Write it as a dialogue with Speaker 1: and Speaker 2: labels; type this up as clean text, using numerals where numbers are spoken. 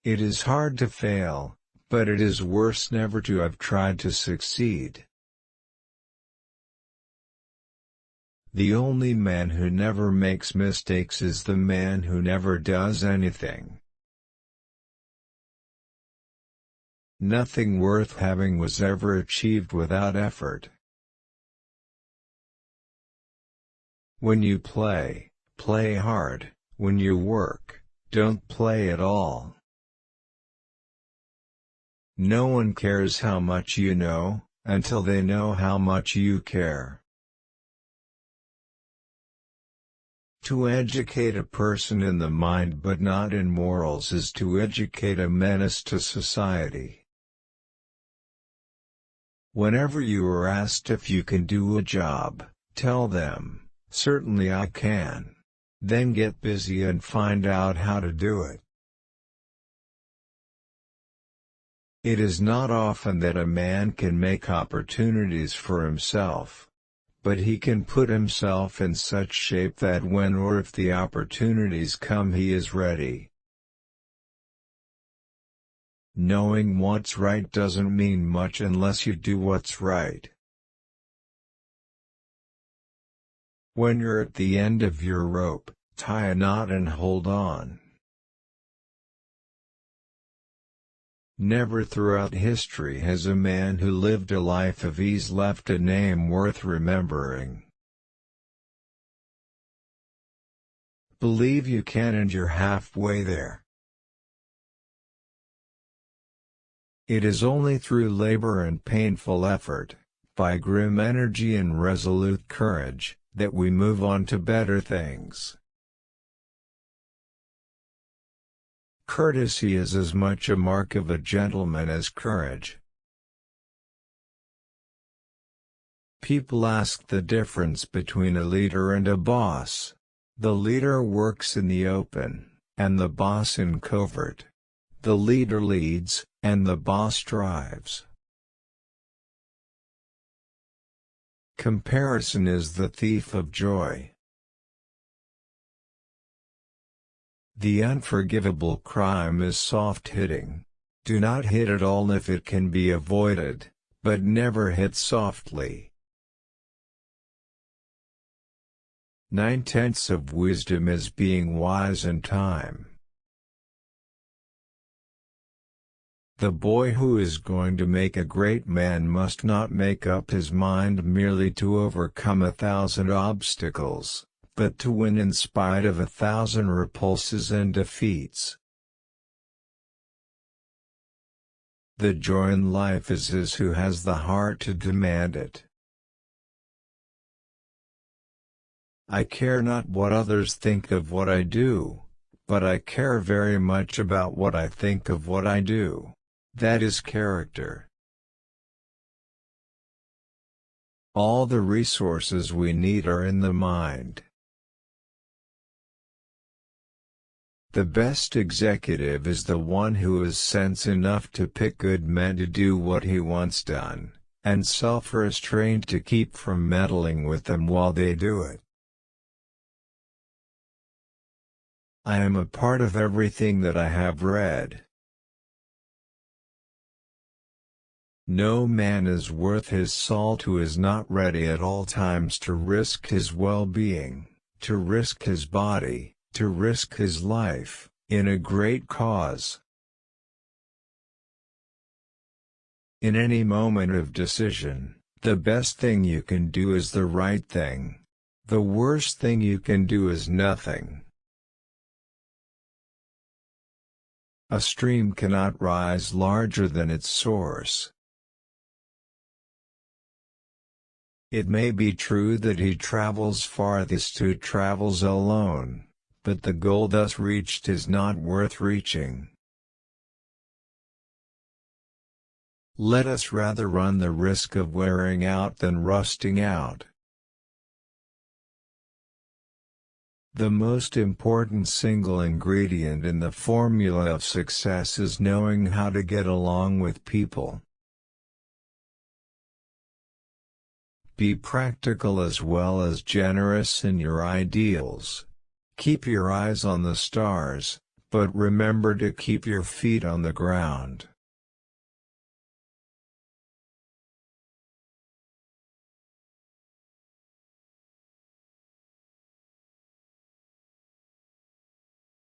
Speaker 1: It is hard to fail, but it is worse never to have tried to succeed. The only man who never makes mistakes is the man who never does anything. Nothing worth having was ever achieved without effort. When you play, play hard. When you work, don't play at all. No one cares how much you know, until they know how much you care. To educate a person in the mind but not in morals is to educate a menace to society. Whenever you are asked if you can do a job, tell them, "Certainly I can." Then get busy and find out how to do it. It is not often that a man can make opportunities for himself, but he can put himself in such shape that when or if the opportunities come he is ready. Knowing what's right doesn't mean much unless you do what's right. When you're at the end of your rope, tie a knot and hold on. Never throughout history has a man who lived a life of ease left a name worth remembering. Believe you can and you're halfway there. It is only through labor and painful effort, by grim energy and resolute courage, that we move on to better things. Courtesy is as much a mark of a gentleman as courage. People ask the difference between a leader and a boss. The leader works in the open, and the boss in covert. The leader leads, and the boss drives. Comparison is the thief of joy. The unforgivable crime is soft hitting. Do not hit at all if it can be avoided, but never hit softly. 9/10 of wisdom is being wise in time. The boy who is going to make a great man must not make up his mind merely to overcome 1,000 obstacles, but to win in spite of 1,000 repulses and defeats. The joy in life is his who has the heart to demand it. I care not what others think of what I do, but I care very much about what I think of what I do. That is character. All the resources we need are in the mind. The best executive is the one who has sense enough to pick good men to do what he wants done, and self-restraint to keep from meddling with them while they do it. I am a part of everything that I have read. No man is worth his salt who is not ready at all times to risk his well-being, to risk his body, to risk his life, in a great cause. In any moment of decision, the best thing you can do is the right thing. The worst thing you can do is nothing. A stream cannot rise larger than its source. It may be true that he travels farthest who travels alone, but the goal thus reached is not worth reaching. Let us rather run the risk of wearing out than rusting out. The most important single ingredient in the formula of success is knowing how to get along with people. Be practical as well as generous in your ideals. Keep your eyes on the stars, but remember to keep your feet on the ground.